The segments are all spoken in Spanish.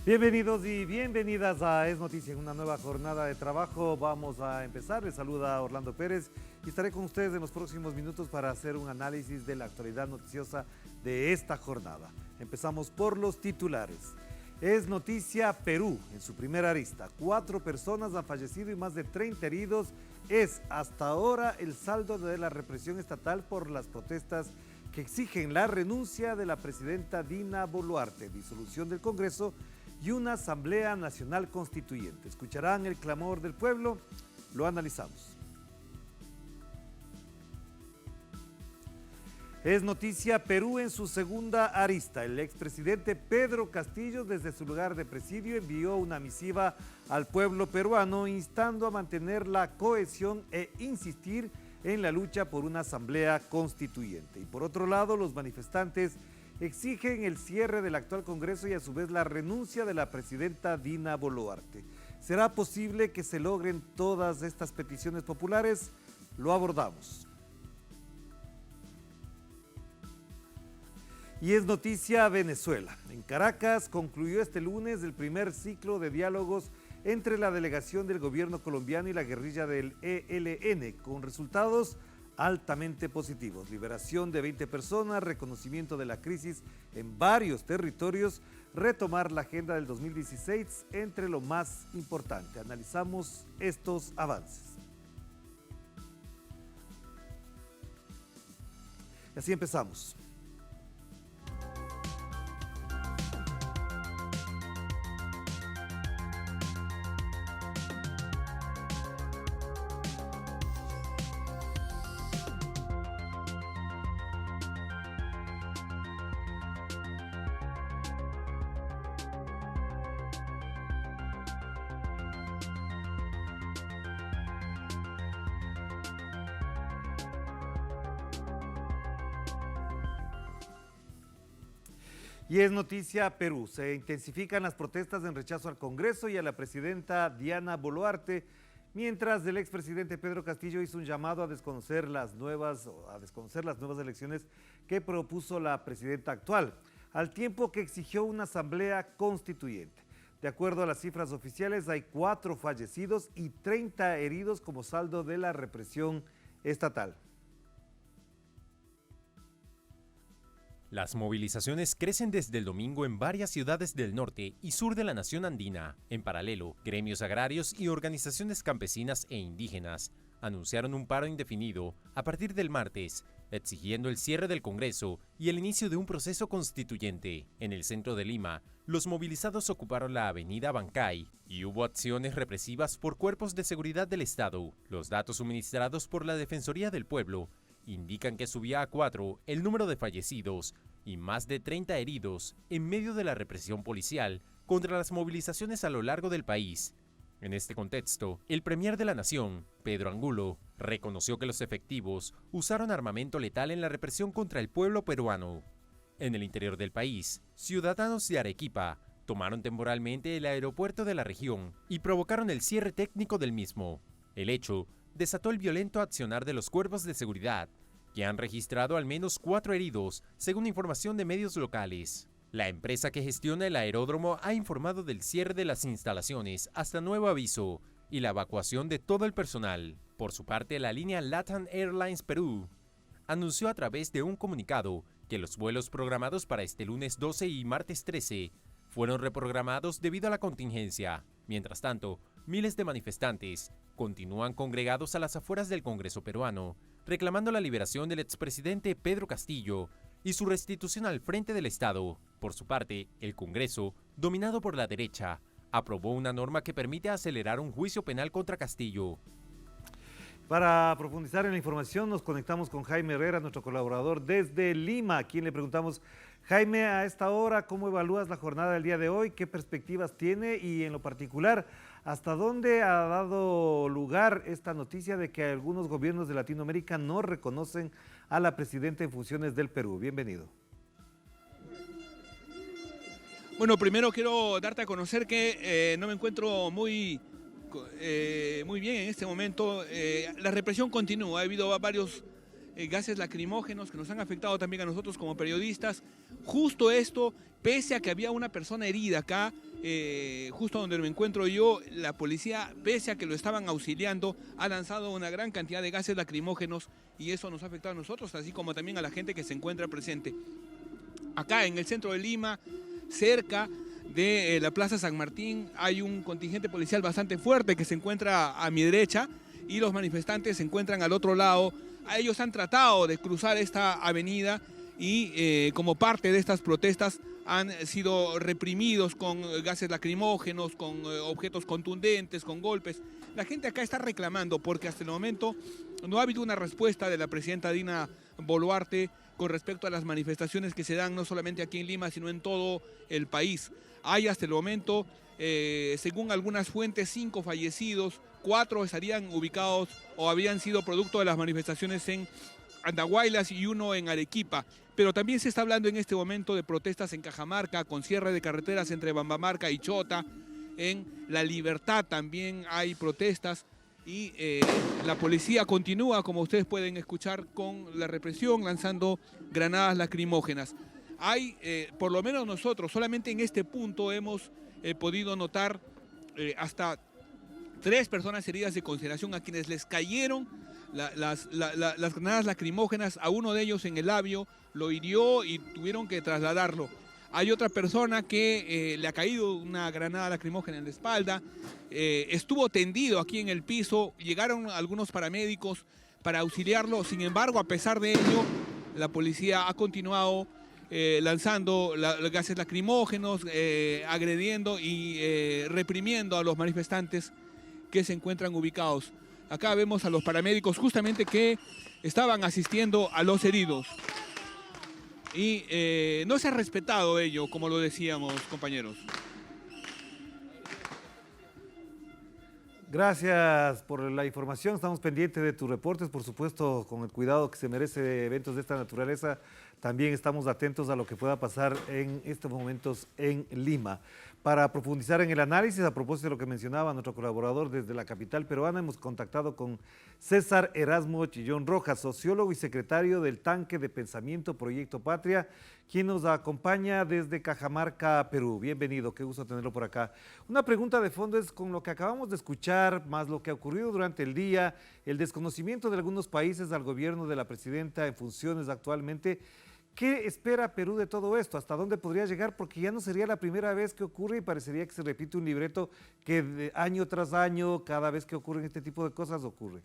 Bienvenidos y bienvenidas a Es Noticia, en una nueva jornada de trabajo. Vamos a empezar. Les saluda Orlando Pérez y estaré con ustedes en los próximos minutos para hacer un análisis de la actualidad noticiosa de esta jornada. Empezamos por los titulares. Es Noticia Perú, en su primera arista. 4 personas han fallecido y más de 30 heridos. Es hasta ahora el saldo de la represión estatal por las protestas que exigen la renuncia de la presidenta Dina Boluarte, disolución del Congreso y una Asamblea Nacional Constituyente. Escucharán el clamor del pueblo, lo analizamos. Es Noticia Perú en su segunda arista. El expresidente Pedro Castillo, desde su lugar de presidio, envió una misiva al pueblo peruano instando a mantener la cohesión e insistir en la lucha por una asamblea constituyente. Y por otro lado, los manifestantes exigen el cierre del actual Congreso y a su vez la renuncia de la presidenta Dina Boluarte. ¿Será posible que se logren todas estas peticiones populares? Lo abordamos. Y es Noticia Venezuela. En Caracas concluyó este lunes el primer ciclo de diálogos entre la delegación del gobierno colombiano y la guerrilla del ELN, con resultados altamente positivos. Liberación de 20 personas, reconocimiento de la crisis en varios territorios, retomar la agenda del 2016 entre lo más importante. Analizamos estos avances. Y así empezamos. Y es Noticia Perú. Se intensifican las protestas en rechazo al Congreso y a la presidenta Dina Boluarte, mientras el expresidente Pedro Castillo hizo un llamado a desconocer las nuevas elecciones que propuso la presidenta actual, al tiempo que exigió una asamblea constituyente. De acuerdo a las cifras oficiales, hay 4 fallecidos y 30 heridos como saldo de la represión estatal. Las movilizaciones crecen desde el domingo en varias ciudades del norte y sur de la nación andina. En paralelo, gremios agrarios y organizaciones campesinas e indígenas anunciaron un paro indefinido a partir del martes, exigiendo el cierre del Congreso y el inicio de un proceso constituyente. En el centro de Lima, los movilizados ocuparon la avenida Bancay y hubo acciones represivas por cuerpos de seguridad del Estado. Los datos suministrados por la Defensoría del Pueblo indican que subía a 4 el número de fallecidos y más de 30 heridos en medio de la represión policial contra las movilizaciones a lo largo del país. En este contexto, el premier de la nación, Pedro Angulo, reconoció que los efectivos usaron armamento letal en la represión contra el pueblo peruano. En el interior del país, ciudadanos de Arequipa tomaron temporalmente el aeropuerto de la región y provocaron el cierre técnico del mismo. El hecho desató el violento accionar de los cuerpos de seguridad, que han registrado al menos 4 heridos, según información de medios locales. La empresa que gestiona el aeródromo ha informado del cierre de las instalaciones hasta nuevo aviso y la evacuación de todo el personal. Por su parte, la línea LATAM Airlines Perú anunció a través de un comunicado que los vuelos programados para este lunes 12 y martes 13 fueron reprogramados debido a la contingencia. Mientras tanto, miles de manifestantes continúan congregados a las afueras del Congreso peruano, reclamando la liberación del expresidente Pedro Castillo y su restitución al frente del Estado. Por su parte, el Congreso, dominado por la derecha, aprobó una norma que permite acelerar un juicio penal contra Castillo. Para profundizar en la información, nos conectamos con Jaime Herrera, nuestro colaborador desde Lima, a quien le preguntamos: Jaime, a esta hora, ¿cómo evalúas la jornada del día de hoy? ¿Qué perspectivas tiene? Y en lo particular, ¿hasta dónde ha dado lugar esta noticia de que algunos gobiernos de Latinoamérica no reconocen a la presidenta en funciones del Perú? Bienvenido. Bueno, primero quiero darte a conocer que no me encuentro muy bien en este momento. La represión continúa, ha habido varios gases lacrimógenos que nos han afectado también a nosotros como periodistas. Justo esto, pese a que había una persona herida acá, justo donde me encuentro yo, la policía, pese a que lo estaban auxiliando, ha lanzado una gran cantidad de gases lacrimógenos y eso nos ha afectado a nosotros, así como también a la gente que se encuentra presente. Acá en el centro de Lima, cerca de la Plaza San Martín, hay un contingente policial bastante fuerte que se encuentra a mi derecha y los manifestantes se encuentran al otro lado. Ellos han tratado de cruzar esta avenida y como parte de estas protestas han sido reprimidos con gases lacrimógenos, con objetos contundentes, con golpes. La gente acá está reclamando porque hasta el momento no ha habido una respuesta de la presidenta Dina Boluarte con respecto a las manifestaciones que se dan no solamente aquí en Lima, sino en todo el país. Hay hasta el momento, según algunas fuentes, 5 fallecidos, 4 estarían ubicados o habían sido producto de las manifestaciones en Andahuaylas y 1 en Arequipa. Pero también se está hablando en este momento de protestas en Cajamarca, con cierre de carreteras entre Bambamarca y Chota. En La Libertad también hay protestas y la policía continúa, como ustedes pueden escuchar, con la represión, lanzando granadas lacrimógenas. Hay, por lo menos nosotros, solamente en este punto hemos podido notar hasta 3 personas heridas de consideración a quienes les cayeron las granadas lacrimógenas, a uno de ellos en el labio, lo hirió y tuvieron que trasladarlo. Hay otra persona que le ha caído una granada lacrimógena en la espalda, estuvo tendido aquí en el piso, llegaron algunos paramédicos para auxiliarlo, sin embargo, a pesar de ello, la policía ha continuado lanzando gases lacrimógenos, agrediendo y reprimiendo a los manifestantes que se encuentran ubicados. Acá vemos a los paramédicos justamente que estaban asistiendo a los heridos. Y no se ha respetado ello, como lo decíamos, compañeros. Gracias por la información. Estamos pendientes de tus reportes, por supuesto, con el cuidado que se merece eventos de esta naturaleza. También estamos atentos a lo que pueda pasar en estos momentos en Lima. Para profundizar en el análisis, a propósito de lo que mencionaba nuestro colaborador desde la capital peruana, hemos contactado con César Erasmo Chillón Rojas, sociólogo y secretario del Tanque de Pensamiento Proyecto Patria, quien nos acompaña desde Cajamarca, Perú. Bienvenido, qué gusto tenerlo por acá. Una pregunta de fondo es, con lo que acabamos de escuchar, más lo que ha ocurrido durante el día, el desconocimiento de algunos países al gobierno de la presidenta en funciones actualmente, ¿qué espera Perú de todo esto? ¿Hasta dónde podría llegar? Porque ya no sería la primera vez que ocurre y parecería que se repite un libreto que de año tras año, cada vez que ocurren este tipo de cosas, ocurre.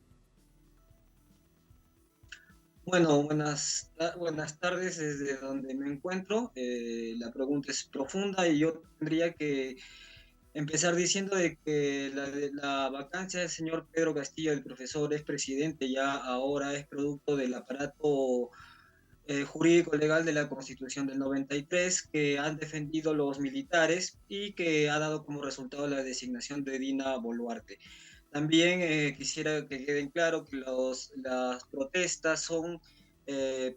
Bueno, buenas tardes desde donde me encuentro. La pregunta es profunda y yo tendría que empezar diciendo de que la vacancia del señor Pedro Castillo, el profesor, es presidente, ya ahora es producto del aparato jurídico legal de la Constitución del 93 que han defendido los militares y que ha dado como resultado la designación de Dina Boluarte. También quisiera que queden claro que las protestas son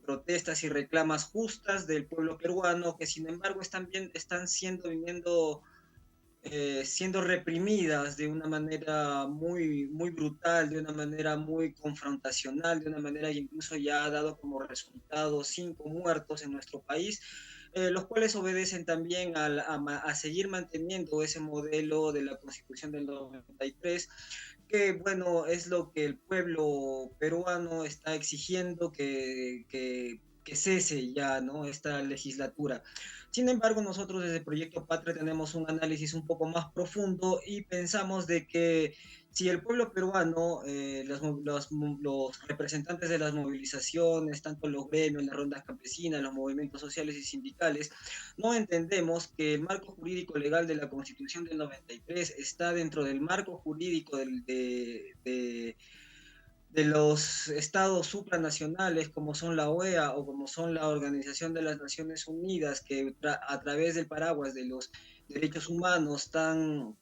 protestas y reclamas justas del pueblo peruano, que sin embargo están siendo reprimidas de una manera muy, muy brutal, de una manera muy confrontacional, de una manera que incluso ya ha dado como resultado 5 muertos en nuestro país, los cuales obedecen también a seguir manteniendo ese modelo de la Constitución del 93, que bueno, es lo que el pueblo peruano está exigiendo que cese ya, ¿no? Esta legislatura. Sin embargo, nosotros desde Proyecto Patria tenemos un análisis un poco más profundo y pensamos de que si el pueblo peruano, los representantes de las movilizaciones, tanto los gremios, las rondas campesinas, los movimientos sociales y sindicales, no entendemos que el marco jurídico legal de la Constitución del 93 está dentro del marco jurídico de los estados supranacionales como son la OEA o como son la Organización de las Naciones Unidas, que a través del paraguas de los derechos humanos tan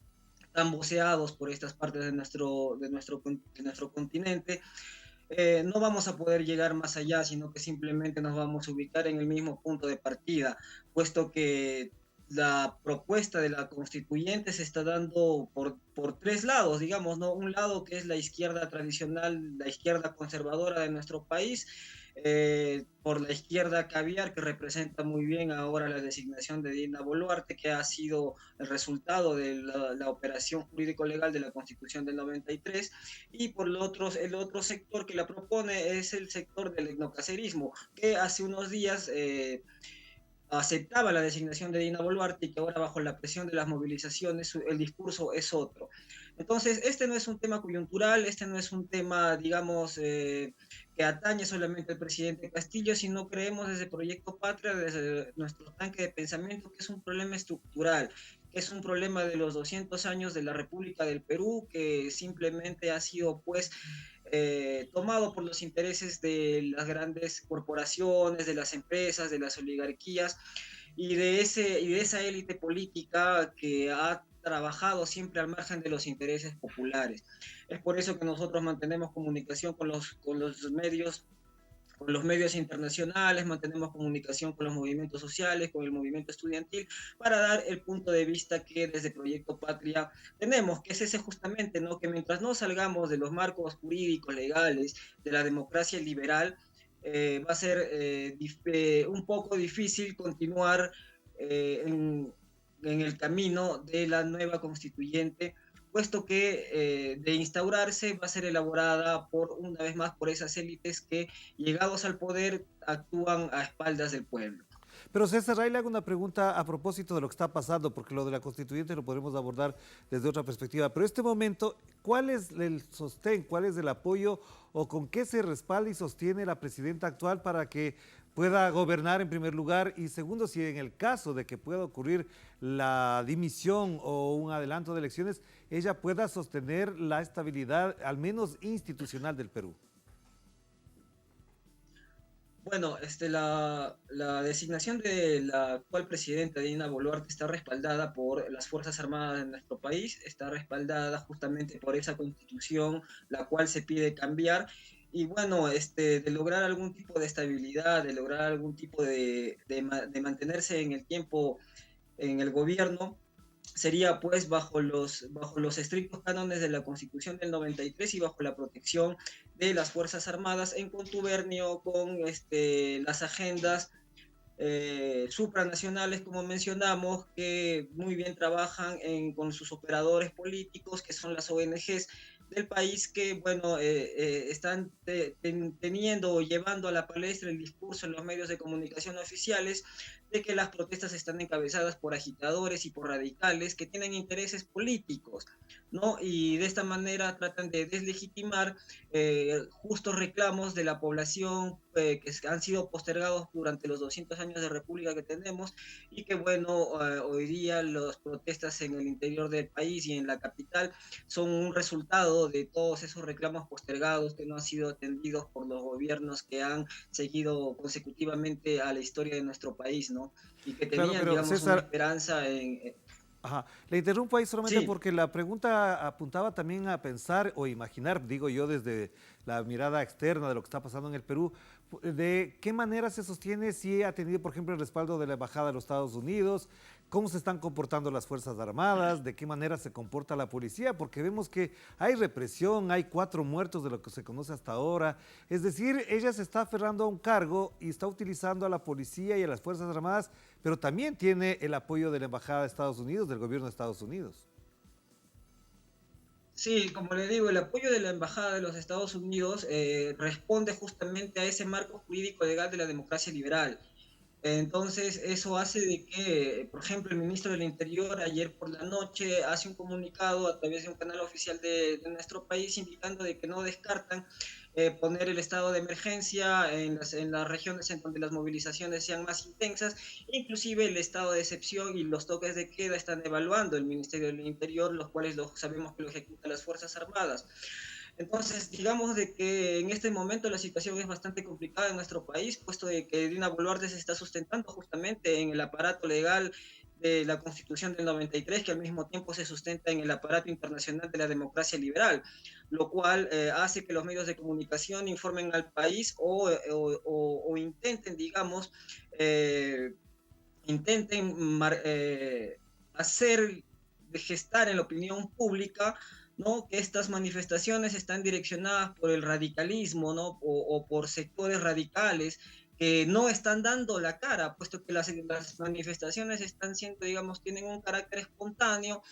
voceados por estas partes de nuestro continente, no vamos a poder llegar más allá, sino que simplemente nos vamos a ubicar en el mismo punto de partida, puesto que la propuesta de la constituyente se está dando por 3 lados, digamos, ¿no? Un lado que es la izquierda tradicional, la izquierda conservadora de nuestro país, por la izquierda caviar, que representa muy bien ahora la designación de Dina Boluarte, que ha sido el resultado de la operación jurídico-legal de la Constitución del 93, y por el otro sector que la propone es el sector del etnocacerismo, que hace unos días aceptaba la designación de Dina Boluarte y que ahora bajo la presión de las movilizaciones el discurso es otro. Entonces, este no es un tema coyuntural, este no es un tema, digamos, que atañe solamente al presidente Castillo, sino creemos desde Proyecto Patria, desde nuestro tanque de pensamiento, que es un problema estructural, que es un problema de los 200 años de la República del Perú, que simplemente ha sido, pues, tomado por los intereses de las grandes corporaciones, de las empresas, de las oligarquías y de esa élite política que ha trabajado siempre al margen de los intereses populares. Es por eso que nosotros mantenemos comunicación con los medios internacionales, mantenemos comunicación con los movimientos sociales, con el movimiento estudiantil, para dar el punto de vista que desde Proyecto Patria tenemos, que es ese justamente, ¿no? Que mientras no salgamos de los marcos jurídicos legales de la democracia liberal, va a ser un poco difícil continuar en el camino de la nueva constituyente, puesto que de instaurarse va a ser elaborada una vez más por esas élites que, llegados al poder, actúan a espaldas del pueblo. Pero César, ahí le hago una pregunta a propósito de lo que está pasando, porque lo de la constituyente lo podemos abordar desde otra perspectiva. Pero en este momento, ¿cuál es el sostén, cuál es el apoyo o con qué se respalda y sostiene la presidenta actual para que pueda gobernar en primer lugar? Y segundo, si en el caso de que pueda ocurrir la dimisión o un adelanto de elecciones, ella pueda sostener la estabilidad, al menos institucional, del Perú. Bueno, la designación de la actual presidenta Dina Boluarte está respaldada por las Fuerzas Armadas de nuestro país, está respaldada justamente por esa constitución, la cual se pide cambiar. Y bueno, de lograr algún tipo de estabilidad, de lograr algún tipo de mantenerse en el tiempo en el gobierno, sería pues bajo los estrictos cánones de la Constitución del 93 y bajo la protección de las Fuerzas Armadas en contubernio con las agendas supranacionales, como mencionamos, que muy bien trabajan con sus operadores políticos, que son las ONGs del país, que bueno, están teniendo o llevando a la palestra el discurso en los medios de comunicación oficiales de que las protestas están encabezadas por agitadores y por radicales que tienen intereses políticos, ¿no? Y de esta manera tratan de deslegitimar justos reclamos de la población que han sido postergados durante los 200 años de república que tenemos, y que bueno, hoy día las protestas en el interior del país y en la capital son un resultado de todos esos reclamos postergados que no han sido atendidos por los gobiernos que han seguido consecutivamente a la historia de nuestro país, ¿no? Y que Claro, tenían, pero digamos, una César, esperanza en... ajá. Le interrumpo ahí solamente Sí. porque la pregunta apuntaba también a pensar o imaginar, digo yo, desde la mirada externa de lo que está pasando en el Perú, de qué manera se sostiene si ha tenido, por ejemplo, el respaldo de la Embajada de los Estados Unidos, cómo se están comportando las Fuerzas Armadas, de qué manera se comporta la policía, porque vemos que hay represión, hay 4 muertos de lo que se conoce hasta ahora. Es decir, ella se está aferrando a un cargo y está utilizando a la policía y a las Fuerzas Armadas, pero también tiene el apoyo de la Embajada de Estados Unidos, del gobierno de Estados Unidos. Sí, como le digo, el apoyo de la Embajada de los Estados Unidos responde justamente a ese marco jurídico legal de la democracia liberal. Entonces, eso hace de que, por ejemplo, el ministro del Interior ayer por la noche hace un comunicado a través de un canal oficial de nuestro país indicando de que no descartan poner el estado de emergencia en las regiones en donde las movilizaciones sean más intensas, inclusive el estado de excepción y los toques de queda están evaluando el Ministerio del Interior, los cuales sabemos que lo ejecutan las Fuerzas Armadas. Entonces, digamos de que en este momento la situación es bastante complicada en nuestro país, puesto de que Dina Boluarte se está sustentando justamente en el aparato legal de la Constitución del 93, que al mismo tiempo se sustenta en el aparato internacional de la democracia liberal, lo cual hace que los medios de comunicación informen al país o intenten, digamos, intenten hacer, gestar en la opinión pública ¿no? Que estas manifestaciones están direccionadas por el radicalismo, ¿no? O por sectores radicales que no están dando la cara, puesto que las manifestaciones están siendo, digamos, tienen un carácter espontáneo.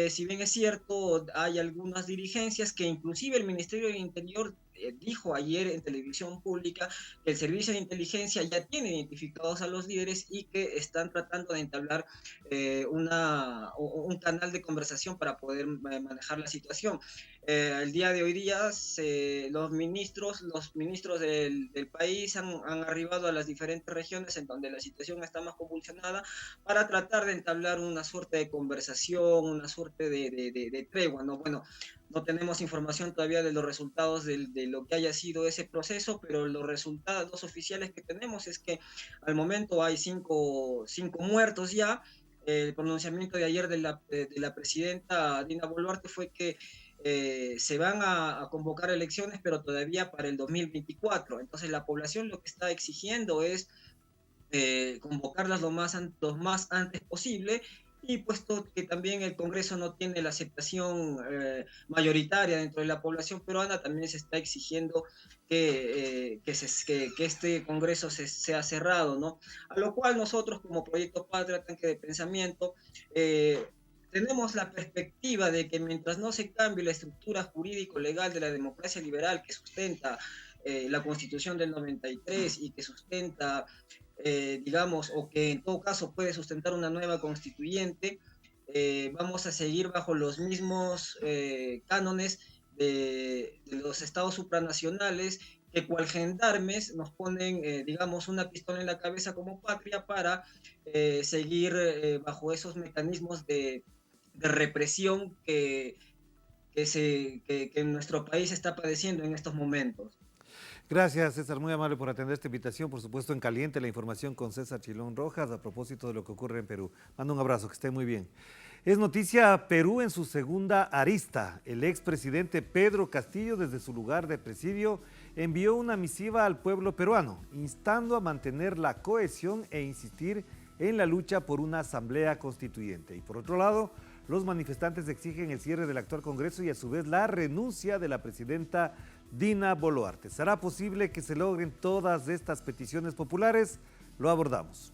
Si bien es cierto, hay algunas dirigencias que inclusive el Ministerio del Interior dijo ayer en televisión pública que el servicio de inteligencia ya tiene identificados a los líderes y que están tratando de entablar un canal de conversación para poder manejar la situación. El día de hoy día los ministros del país han arribado a las diferentes regiones en donde la situación está más convulsionada para tratar de entablar una suerte de conversación, una suerte de tregua, ¿no? Bueno, no tenemos información todavía de los resultados de lo que haya sido ese proceso, pero los resultados oficiales que tenemos es que al momento hay cinco muertos ya. El pronunciamiento de ayer de la presidenta Dina Boluarte fue que se van a convocar elecciones, pero todavía para el 2024. Entonces la población lo que está exigiendo es convocarlas lo más antes posible, y puesto que también el Congreso no tiene la aceptación mayoritaria dentro de la población peruana, también se está exigiendo que este Congreso sea cerrado, ¿no? A lo cual nosotros como Proyecto Patria, Tanque de Pensamiento, tenemos la perspectiva de que mientras no se cambie la estructura jurídico-legal de la democracia liberal que sustenta la Constitución del 93 y que sustenta digamos, o que en todo caso puede sustentar una nueva constituyente, vamos a seguir bajo los mismos cánones de los estados supranacionales que cual gendarmes nos ponen, digamos, una pistola en la cabeza como patria para seguir bajo esos mecanismos de represión que nuestro país está padeciendo en estos momentos. Gracias, César, muy amable por atender esta invitación. Por supuesto, en caliente la información con César Chilón Rojas a propósito de lo que ocurre en Perú. Mando un abrazo, que esté muy bien. Es noticia Perú en su segunda arista. El expresidente Pedro Castillo, desde su lugar de presidio, envió una misiva al pueblo peruano, instando a mantener la cohesión e insistir en la lucha por una asamblea constituyente. Y por otro lado, los manifestantes exigen el cierre del actual Congreso y a su vez la renuncia de la presidenta Dina Boluarte. ¿Será posible que se logren todas estas peticiones populares? Lo abordamos.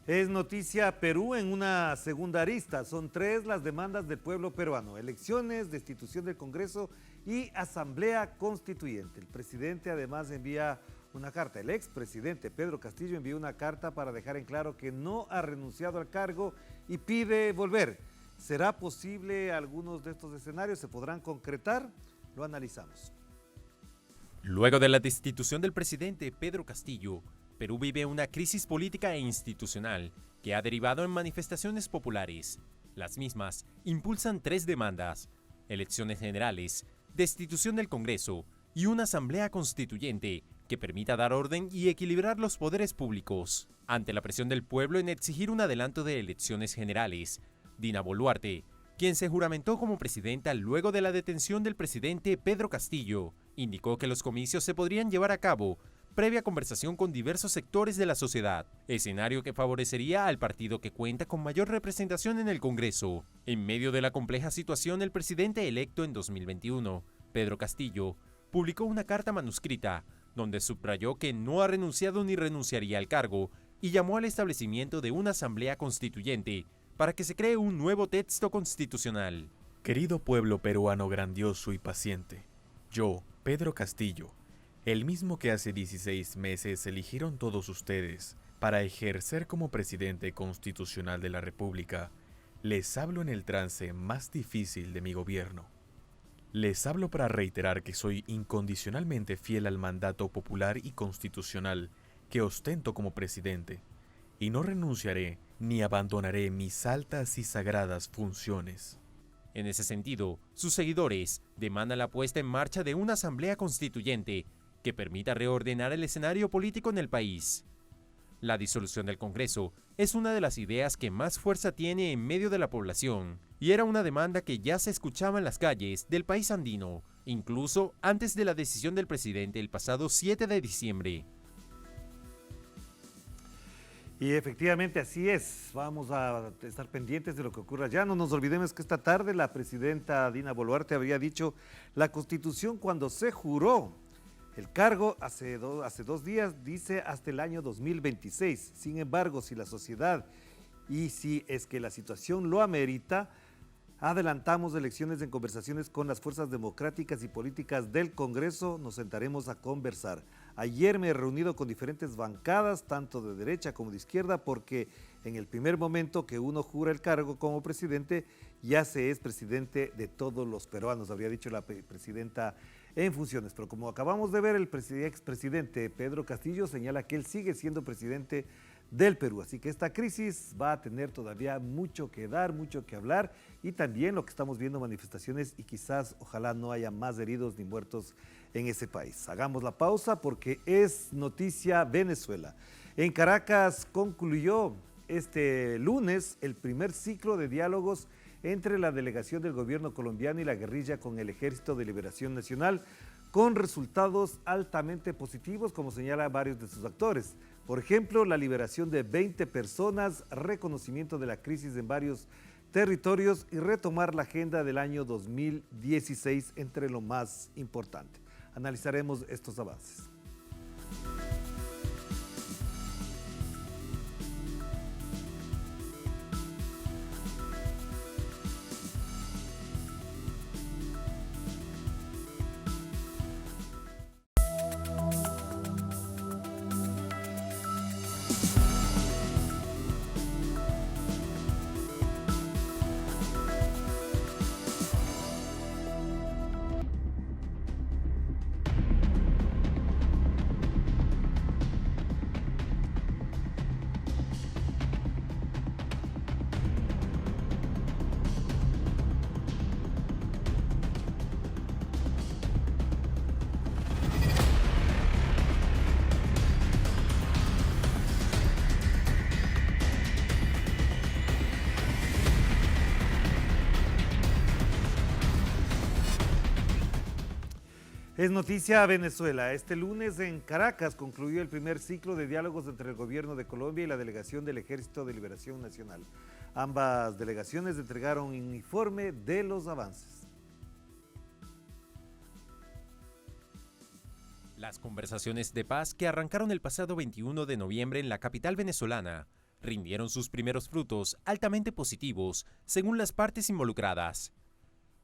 Es noticia Perú en una segunda arista. Son 3 las demandas del pueblo peruano: elecciones, destitución del Congreso y asamblea constituyente. El presidente además envía una carta. El expresidente Pedro Castillo envió una carta para dejar en claro que no ha renunciado al cargo y pide volver. ¿Será posible algunos de estos escenarios? ¿Se podrán concretar? Lo analizamos. Luego de la destitución del presidente Pedro Castillo, Perú vive una crisis política e institucional que ha derivado en manifestaciones populares. Las mismas impulsan 3 demandas: elecciones generales, destitución del Congreso y una asamblea constituyente que permita dar orden y equilibrar los poderes públicos. Ante la presión del pueblo en exigir un adelanto de elecciones generales, Dina Boluarte, quien se juramentó como presidenta luego de la detención del presidente Pedro Castillo, indicó que los comicios se podrían llevar a cabo previa conversación con diversos sectores de la sociedad, escenario que favorecería al partido que cuenta con mayor representación en el Congreso. En medio de la compleja situación, el presidente electo en 2021, Pedro Castillo, publicó una carta manuscrita donde subrayó que no ha renunciado ni renunciaría al cargo y llamó al establecimiento de una asamblea constituyente para que se cree un nuevo texto constitucional. Querido pueblo peruano grandioso y paciente, Yo, Pedro Castillo, el mismo que hace 16 meses eligieron todos ustedes para ejercer como presidente constitucional de la República, les hablo en el trance más difícil de mi gobierno. Les hablo para reiterar que soy incondicionalmente fiel al mandato popular y constitucional que ostento como presidente, y no renunciaré ni abandonaré mis altas y sagradas funciones. En ese sentido, sus seguidores demandan la puesta en marcha de una asamblea constituyente que permita reordenar el escenario político en el país. La disolución del Congreso es una de las ideas que más fuerza tiene en medio de la población y era una demanda que ya se escuchaba en las calles del país andino, incluso antes de la decisión del presidente el pasado 7 de diciembre. Y efectivamente así es, vamos a estar pendientes de lo que ocurra ya. No nos olvidemos que esta tarde la presidenta Dina Boluarte había dicho la Constitución cuando se juró el cargo hace 2 días, dice hasta el año 2026. Sin embargo, si la sociedad y si es que la situación lo amerita, adelantamos elecciones en conversaciones con las fuerzas democráticas y políticas del Congreso, nos sentaremos a conversar. Ayer me he reunido con diferentes bancadas, tanto de derecha como de izquierda, porque en el primer momento que uno jura el cargo como presidente, ya se es presidente de todos los peruanos, habría dicho la presidenta en funciones. Pero como acabamos de ver, el expresidente Pedro Castillo señala que él sigue siendo presidente del Perú. Así que esta crisis va a tener todavía mucho que dar, mucho que hablar, y también lo que estamos viendo, manifestaciones, y quizás ojalá no haya más heridos ni muertos en ese país. Hagamos la pausa porque es noticia Venezuela. En Caracas concluyó este lunes el primer ciclo de diálogos entre la delegación del gobierno colombiano y la guerrilla con el Ejército de Liberación Nacional, con resultados altamente positivos, como señalan varios de sus actores. Por ejemplo, la liberación de 20 personas, reconocimiento de la crisis en varios territorios y retomar la agenda del año 2016 entre lo más importante. Analizaremos estos avances. Es noticia Venezuela. Este lunes en Caracas concluyó el primer ciclo de diálogos entre el gobierno de Colombia y la delegación del Ejército de Liberación Nacional. Ambas delegaciones entregaron un informe de los avances. Las conversaciones de paz que arrancaron el pasado 21 de noviembre en la capital venezolana rindieron sus primeros frutos altamente positivos, según las partes involucradas.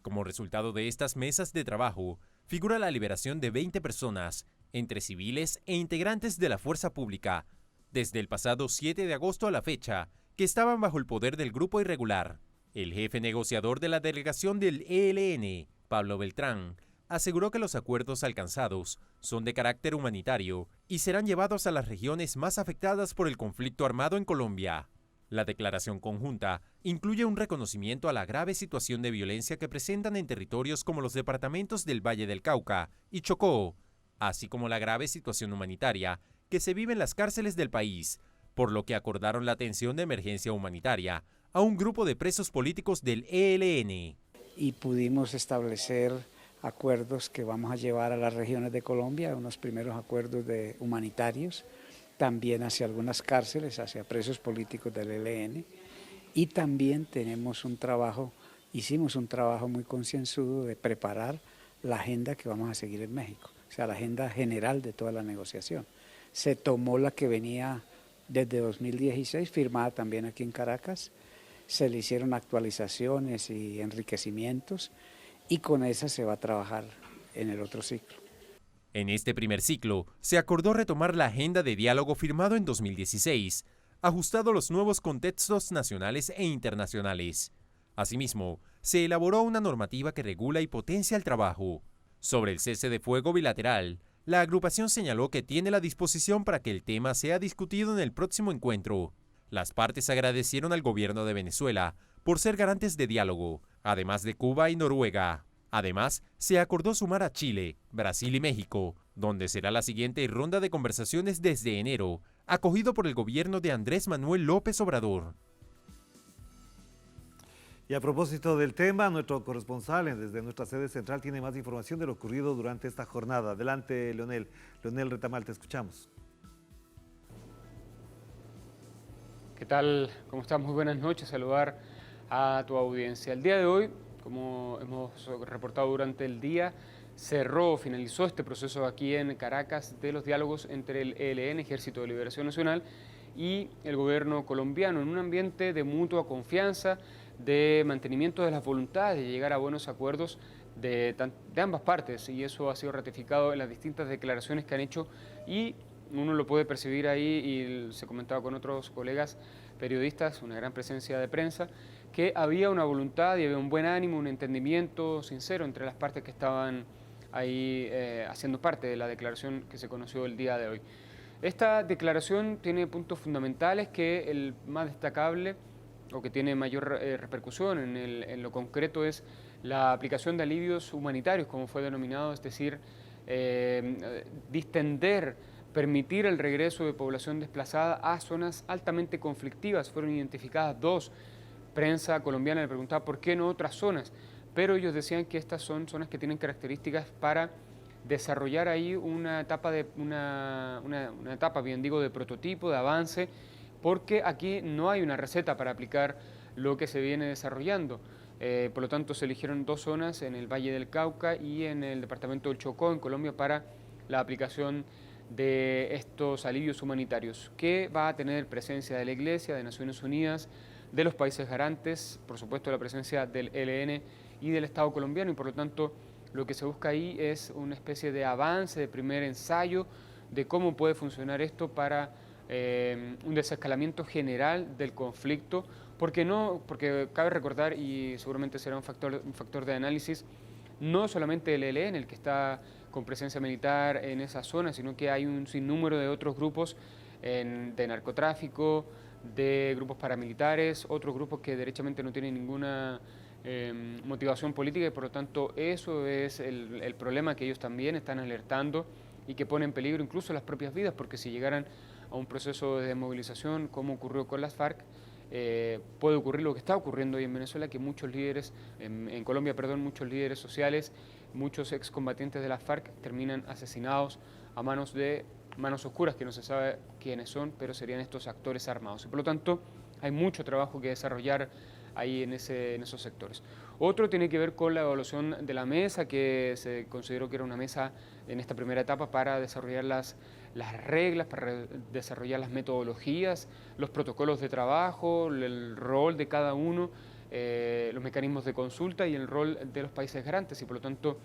Como resultado de estas mesas de trabajo, figura la liberación de 20 personas, entre civiles e integrantes de la fuerza pública, desde el pasado 7 de agosto a la fecha, que estaban bajo el poder del grupo irregular. El jefe negociador de la delegación del ELN, Pablo Beltrán, aseguró que los acuerdos alcanzados son de carácter humanitario y serán llevados a las regiones más afectadas por el conflicto armado en Colombia. La declaración conjunta incluye un reconocimiento a la grave situación de violencia que presentan en territorios como los departamentos del Valle del Cauca y Chocó, así como la grave situación humanitaria que se vive en las cárceles del país, por lo que acordaron la atención de emergencia humanitaria a un grupo de presos políticos del ELN. Y pudimos establecer acuerdos que vamos a llevar a las regiones de Colombia, unos primeros acuerdos humanitarios, también hacia algunas cárceles, hacia presos políticos del ELN, y también hicimos un trabajo muy concienzudo de preparar la agenda que vamos a seguir en México, o sea, la agenda general de toda la negociación. Se tomó la que venía desde 2016, firmada también aquí en Caracas, se le hicieron actualizaciones y enriquecimientos, y con esa se va a trabajar en el otro ciclo. En este primer ciclo, se acordó retomar la agenda de diálogo firmado en 2016, ajustado a los nuevos contextos nacionales e internacionales. Asimismo, se elaboró una normativa que regula y potencia el trabajo. Sobre el cese de fuego bilateral, la agrupación señaló que tiene la disposición para que el tema sea discutido en el próximo encuentro. Las partes agradecieron al gobierno de Venezuela por ser garantes de diálogo, además de Cuba y Noruega. Además, se acordó sumar a Chile, Brasil y México, donde será la siguiente ronda de conversaciones desde enero, acogido por el gobierno de Andrés Manuel López Obrador. Y a propósito del tema, nuestro corresponsal desde nuestra sede central tiene más información de lo ocurrido durante esta jornada. Adelante, Leonel. Leonel Retamal, te escuchamos. ¿Qué tal? ¿Cómo estás? Muy buenas noches. Saludar a tu audiencia. El día de hoy, como hemos reportado durante el día, finalizó este proceso aquí en Caracas de los diálogos entre el ELN, Ejército de Liberación Nacional, y el gobierno colombiano en un ambiente de mutua confianza, de mantenimiento de las voluntades de llegar a buenos acuerdos de ambas partes, y eso ha sido ratificado en las distintas declaraciones que han hecho, y uno lo puede percibir ahí, y se comentaba con otros colegas periodistas, una gran presencia de prensa, que había una voluntad y había un buen ánimo, un entendimiento sincero entre las partes que estaban ahí haciendo parte de la declaración que se conoció el día de hoy. Esta declaración tiene puntos fundamentales, que el más destacable o que tiene mayor repercusión en lo concreto es la aplicación de alivios humanitarios, como fue denominado, es decir, distender, permitir el regreso de población desplazada a zonas altamente conflictivas. Fueron identificadas 2. Prensa colombiana le preguntaba por qué no otras zonas, pero ellos decían que estas son zonas que tienen características para desarrollar ahí una etapa, bien digo, de prototipo, de avance, porque aquí no hay una receta para aplicar lo que se viene desarrollando. Por lo tanto, se eligieron 2 zonas en el Valle del Cauca y en el departamento del Chocó, en Colombia, para la aplicación de estos alivios humanitarios, que va a tener presencia de la Iglesia, de Naciones Unidas, de los países garantes, por supuesto la presencia del ELN y del Estado colombiano, y por lo tanto lo que se busca ahí es una especie de avance, de primer ensayo de cómo puede funcionar esto para un desescalamiento general del conflicto, porque cabe recordar, y seguramente será un factor de análisis, no solamente el ELN el que está con presencia militar en esa zona, sino que hay un sinnúmero de otros grupos de narcotráfico, de grupos paramilitares, otros grupos que derechamente no tienen ninguna motivación política, y por lo tanto eso es el problema que ellos también están alertando y que pone en peligro incluso las propias vidas, porque si llegaran a un proceso de desmovilización como ocurrió con las FARC, puede ocurrir lo que está ocurriendo hoy en Venezuela, que muchos líderes, en Colombia, muchos líderes sociales, muchos excombatientes de las FARC terminan asesinados a manos oscuras, que no se sabe quiénes son, pero serían estos actores armados. Y por lo tanto, hay mucho trabajo que desarrollar ahí en esos sectores. Otro tiene que ver con la evaluación de la mesa, que se consideró que era una mesa en esta primera etapa para desarrollar las reglas, para desarrollar las metodologías, los protocolos de trabajo, el rol de cada uno, los mecanismos de consulta y el rol de los países garantes, y por lo tanto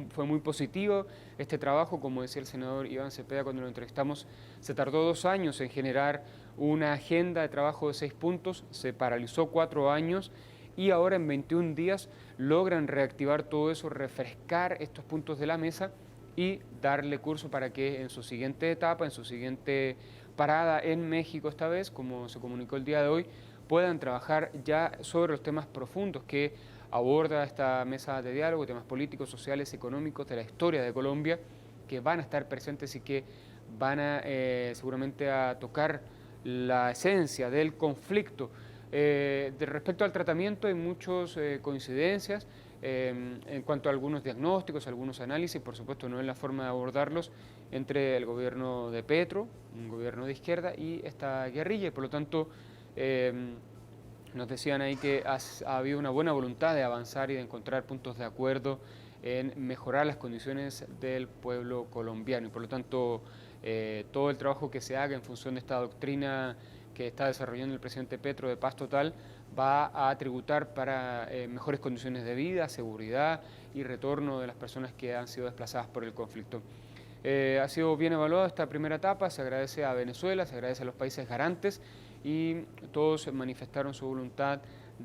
fue muy positivo este trabajo. Como decía el senador Iván Cepeda cuando lo entrevistamos, se tardó 2 años en generar una agenda de trabajo de 6 puntos, se paralizó 4 años y ahora en 21 días logran reactivar todo eso, refrescar estos puntos de la mesa y darle curso para que en su siguiente etapa, en su siguiente parada en México esta vez, como se comunicó el día de hoy, puedan trabajar ya sobre los temas profundos que aborda esta mesa de diálogo, temas políticos, sociales, económicos, de la historia de Colombia, que van a estar presentes y que van a seguramente a tocar la esencia del conflicto. Respecto al tratamiento hay muchas coincidencias en cuanto a algunos diagnósticos, algunos análisis, por supuesto no en la forma de abordarlos, entre el gobierno de Petro, un gobierno de izquierda, y esta guerrilla, y por lo tanto nos decían ahí que ha habido una buena voluntad de avanzar y de encontrar puntos de acuerdo en mejorar las condiciones del pueblo colombiano, y por lo tanto todo el trabajo que se haga en función de esta doctrina que está desarrollando el presidente Petro de paz total va a tributar para mejores condiciones de vida, seguridad y retorno de las personas que han sido desplazadas por el conflicto. Ha sido bien evaluada esta primera etapa, se agradece a Venezuela, se agradece a los países garantes y todos manifestaron su voluntad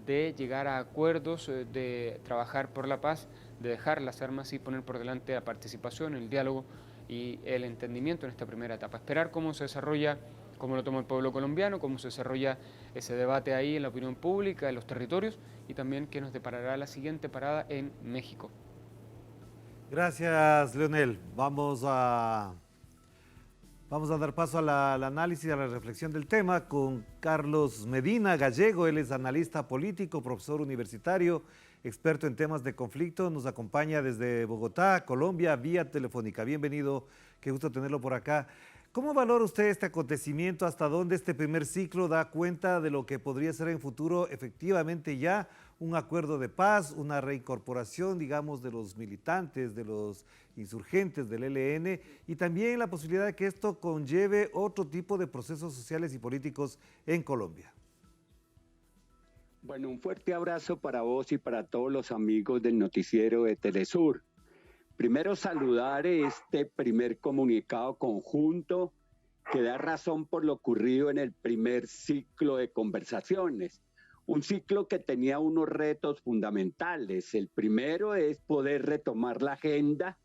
de llegar a acuerdos, de trabajar por la paz, de dejar las armas y poner por delante la participación, el diálogo y el entendimiento en esta primera etapa. Esperar cómo se desarrolla, cómo lo toma el pueblo colombiano, cómo se desarrolla ese debate ahí en la opinión pública, en los territorios y también qué nos deparará la siguiente parada en México. Gracias, Leonel. Vamos a dar paso al análisis, a la reflexión del tema con Carlos Medina Gallego. Él es analista político, profesor universitario, experto en temas de conflicto. Nos acompaña desde Bogotá, Colombia, vía telefónica. Bienvenido, qué gusto tenerlo por acá. ¿Cómo valora usted este acontecimiento? ¿Hasta dónde este primer ciclo da cuenta de lo que podría ser en futuro efectivamente ya un acuerdo de paz, una reincorporación, digamos, de los militantes, de los insurgentes del ELN y también la posibilidad de que esto conlleve otro tipo de procesos sociales y políticos en Colombia? Bueno, un fuerte abrazo para vos y para todos los amigos del noticiero de Telesur. Primero saludar este primer comunicado conjunto que da razón por lo ocurrido en el primer ciclo de conversaciones. Un ciclo que tenía unos retos fundamentales. El primero es poder retomar la agenda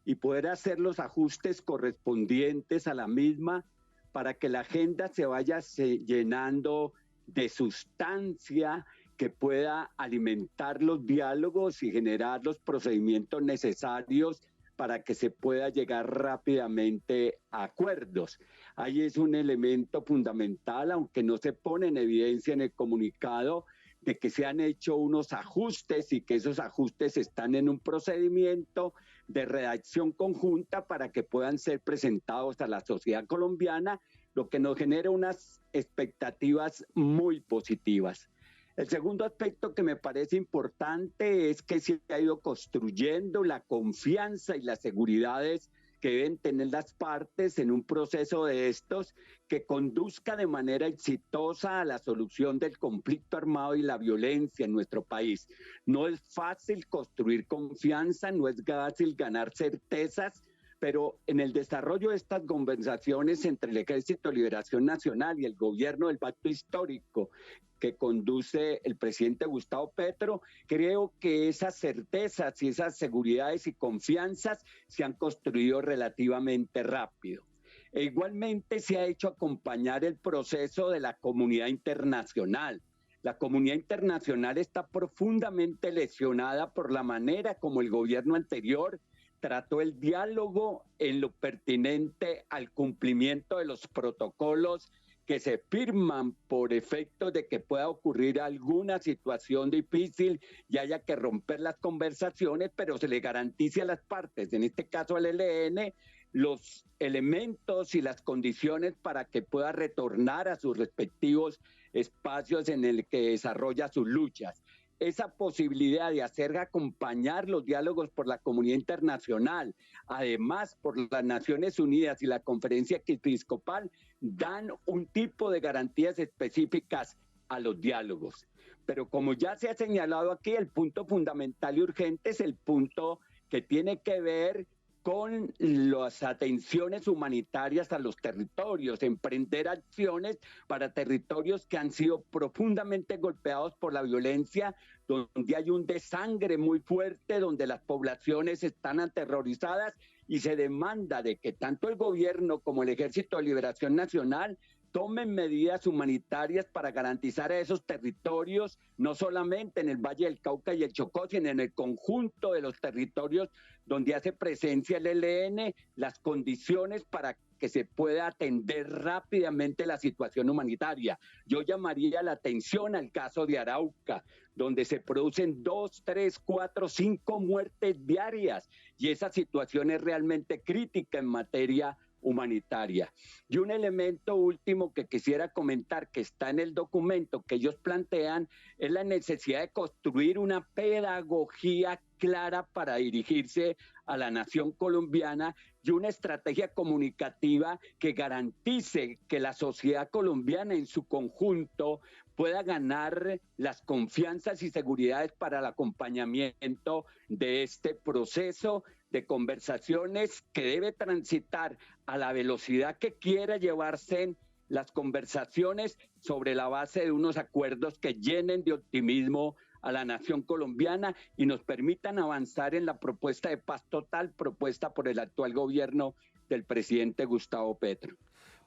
y poder hacer los ajustes correspondientes a la misma para que la agenda se vaya llenando de sustancia que pueda alimentar los diálogos y generar los procedimientos necesarios para que se pueda llegar rápidamente a acuerdos. Ahí es un elemento fundamental, aunque no se pone en evidencia en el comunicado, de que se han hecho unos ajustes y que esos ajustes están en un procedimiento de redacción conjunta para que puedan ser presentados a la sociedad colombiana, lo que nos genera unas expectativas muy positivas. El segundo aspecto que me parece importante es que se ha ido construyendo la confianza y las seguridades que deben tener las partes en un proceso de estos que conduzca de manera exitosa a la solución del conflicto armado y la violencia en nuestro país. No es fácil construir confianza, no es fácil ganar certezas, pero en el desarrollo de estas conversaciones entre el Ejército de Liberación Nacional y el gobierno del Pacto Histórico que conduce el presidente Gustavo Petro, creo que esas certezas y esas seguridades y confianzas se han construido relativamente rápido. E igualmente se ha hecho acompañar el proceso de la comunidad internacional. La comunidad internacional está profundamente lesionada por la manera como el gobierno anterior trató el diálogo en lo pertinente al cumplimiento de los protocolos que se firman por efecto de que pueda ocurrir alguna situación difícil y haya que romper las conversaciones, pero se le garantice a las partes, en este caso al ELN, los elementos y las condiciones para que pueda retornar a sus respectivos espacios en el que desarrolla sus luchas. Esa posibilidad de hacer acompañar los diálogos por la comunidad internacional, además por las Naciones Unidas y la Conferencia Episcopal, dan un tipo de garantías específicas a los diálogos. Pero como ya se ha señalado aquí, el punto fundamental y urgente es el punto que tiene que ver con las atenciones humanitarias a los territorios, emprender acciones para territorios que han sido profundamente golpeados por la violencia, donde hay un desangre muy fuerte, donde las poblaciones están aterrorizadas y se demanda de que tanto el gobierno como el Ejército de Liberación Nacional tomen medidas humanitarias para garantizar a esos territorios, no solamente en el Valle del Cauca y el Chocó, sino en el conjunto de los territorios donde hace presencia el ELN, las condiciones para que se pueda atender rápidamente la situación humanitaria. Yo llamaría la atención al caso de Arauca, donde se producen 2, 3, 4, 5 muertes diarias, y esa situación es realmente crítica en materia humanitaria. Y un elemento último que quisiera comentar que está en el documento que ellos plantean es la necesidad de construir una pedagogía clara para dirigirse a la nación colombiana y una estrategia comunicativa que garantice que la sociedad colombiana en su conjunto pueda ganar las confianzas y seguridades para el acompañamiento de este proceso de conversaciones que debe transitar a la velocidad que quiera llevarse las conversaciones sobre la base de unos acuerdos que llenen de optimismo a la nación colombiana y nos permitan avanzar en la propuesta de paz total propuesta por el actual gobierno del presidente Gustavo Petro.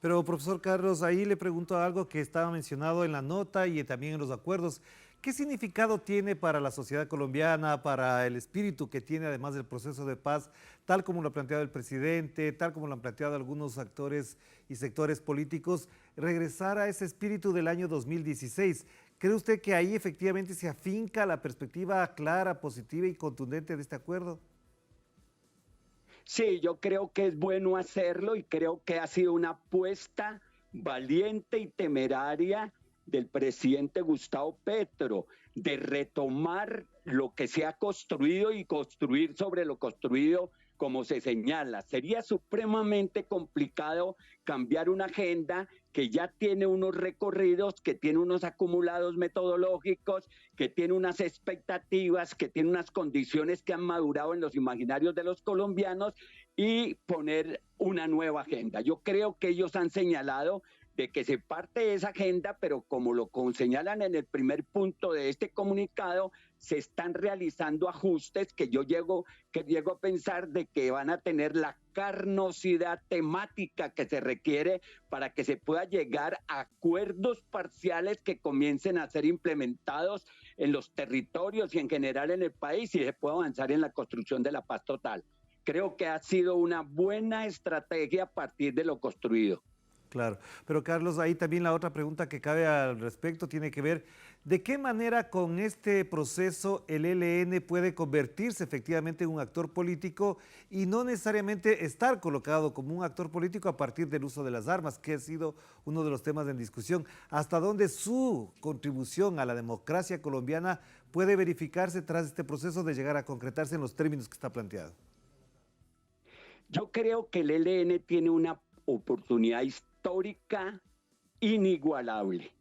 Pero, profesor Carlos, ahí le pregunto algo que estaba mencionado en la nota y también en los acuerdos. ¿Qué significado tiene para la sociedad colombiana, para el espíritu que tiene además del proceso de paz, tal como lo ha planteado el presidente, tal como lo han planteado algunos actores y sectores políticos, regresar a ese espíritu del año 2016? ¿Cree usted que ahí efectivamente se afinca la perspectiva clara, positiva y contundente de este acuerdo? Sí, yo creo que es bueno hacerlo y creo que ha sido una apuesta valiente y temeraria del presidente Gustavo Petro de retomar lo que se ha construido y construir sobre lo construido como se señala. Sería supremamente complicado cambiar una agenda que ya tiene unos recorridos, que tiene unos acumulados metodológicos, que tiene unas expectativas, que tiene unas condiciones que han madurado en los imaginarios de los colombianos y poner una nueva agenda. Yo creo que ellos han señalado de que se parte de esa agenda, pero como lo señalan en el primer punto de este comunicado, se están realizando ajustes que yo llego a pensar de que van a tener la carnosidad temática que se requiere para que se pueda llegar a acuerdos parciales que comiencen a ser implementados en los territorios y en general en el país y se pueda avanzar en la construcción de la paz total. Creo que ha sido una buena estrategia a partir de lo construido. Claro, pero Carlos, ahí también la otra pregunta que cabe al respecto tiene que ver de qué manera con este proceso el ELN puede convertirse efectivamente en un actor político y no necesariamente estar colocado como un actor político a partir del uso de las armas, que ha sido uno de los temas en discusión. ¿Hasta dónde su contribución a la democracia colombiana puede verificarse tras este proceso de llegar a concretarse en los términos que está planteado? Yo creo que el ELN tiene una oportunidad histórica inigualable.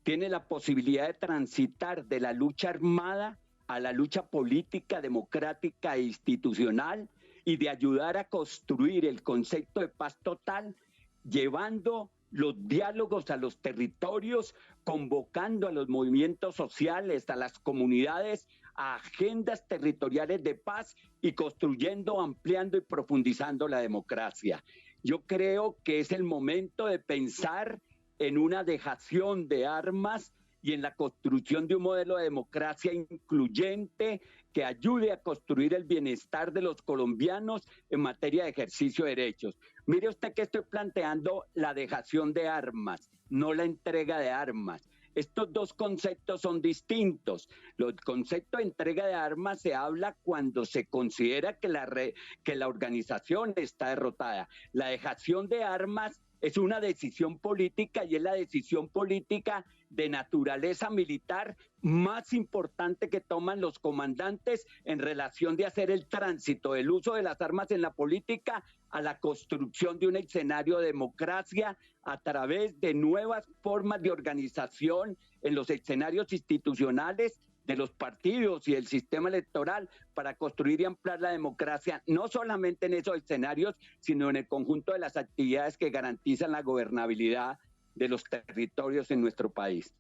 Tiene la posibilidad de transitar de la lucha armada a la lucha política, democrática e institucional y de ayudar a construir el concepto de paz total, llevando los diálogos a los territorios, convocando a los movimientos sociales, a las comunidades, a agendas territoriales de paz y construyendo, ampliando y profundizando la democracia. Yo creo que es el momento de pensar en una dejación de armas y en la construcción de un modelo de democracia incluyente que ayude a construir el bienestar de los colombianos en materia de ejercicio de derechos. Mire usted que estoy planteando la dejación de armas, no la entrega de armas. Estos dos conceptos son distintos. El concepto de entrega de armas se habla cuando se considera que la organización está derrotada. La dejación de armas es una decisión política y es la decisión política de naturaleza militar más importante que toman los comandantes en relación de hacer el tránsito del uso de las armas en la política a la construcción de un escenario de democracia a través de nuevas formas de organización en los escenarios institucionales de los partidos y el sistema electoral para construir y ampliar la democracia, no solamente en esos escenarios, sino en el conjunto de las actividades que garantizan la gobernabilidad de los territorios en nuestro país.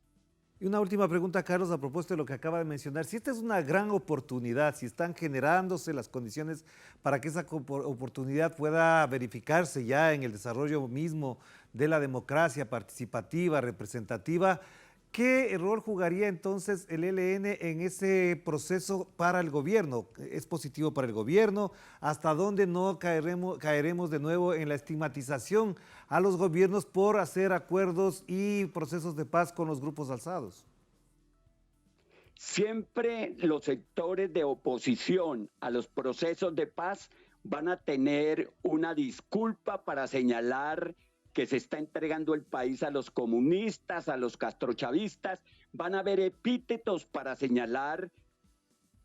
Y una última pregunta, Carlos, a propósito de lo que acaba de mencionar. Si esta es una gran oportunidad, si están generándose las condiciones para que esa oportunidad pueda verificarse ya en el desarrollo mismo de la democracia participativa, representativa, ¿qué rol jugaría entonces el ELN en ese proceso para el gobierno? ¿Es positivo para el gobierno? ¿Hasta dónde no caeremos de nuevo en la estigmatización a los gobiernos por hacer acuerdos y procesos de paz con los grupos alzados? Siempre los sectores de oposición a los procesos de paz van a tener una disculpa para señalar que se está entregando el país a los comunistas, a los castrochavistas, van a haber epítetos para señalar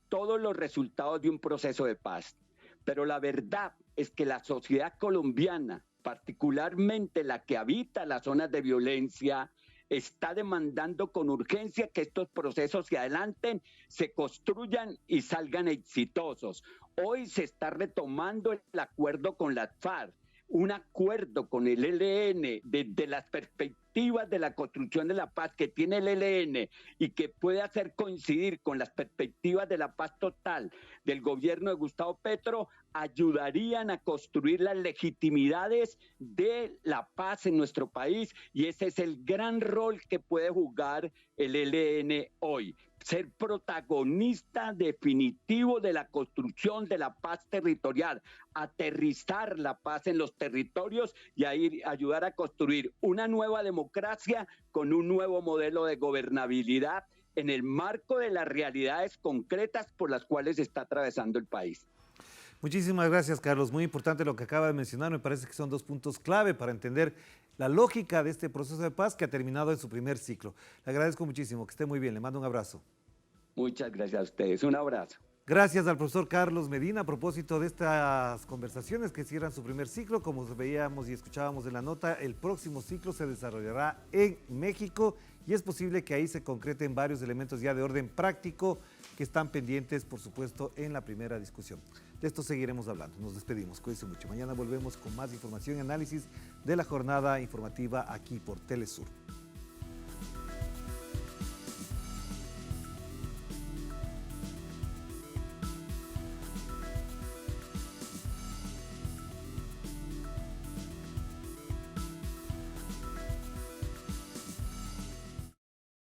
todos los resultados de un proceso de paz. Pero la verdad es que la sociedad colombiana, particularmente la que habita las zonas de violencia, está demandando con urgencia que estos procesos se adelanten, se construyan y salgan exitosos. Hoy se está retomando el acuerdo con las FARC, un acuerdo con el ELN desde las perspectivas de la construcción de la paz que tiene el ELN y que puede hacer coincidir con las perspectivas de la paz total del gobierno de Gustavo Petro, ayudarían a construir las legitimidades de la paz en nuestro país, y ese es el gran rol que puede jugar el ELN hoy. Ser protagonista definitivo de la construcción de la paz territorial, aterrizar la paz en los territorios y ayudar a construir una nueva democracia con un nuevo modelo de gobernabilidad en el marco de las realidades concretas por las cuales está atravesando el país. Muchísimas gracias, Carlos. Muy importante lo que acaba de mencionar. Me parece que son dos puntos clave para entender la lógica de este proceso de paz que ha terminado en su primer ciclo. Le agradezco muchísimo, que esté muy bien. Le mando un abrazo. Muchas gracias a ustedes. Un abrazo. Gracias al profesor Carlos Medina a propósito de estas conversaciones que cierran su primer ciclo. Como veíamos y escuchábamos en la nota, el próximo ciclo se desarrollará en México y es posible que ahí se concreten varios elementos ya de orden práctico que están pendientes, por supuesto, en la primera discusión. De esto seguiremos hablando. Nos despedimos. Cuídense mucho. Mañana volvemos con más información y análisis de la jornada informativa aquí por Telesur.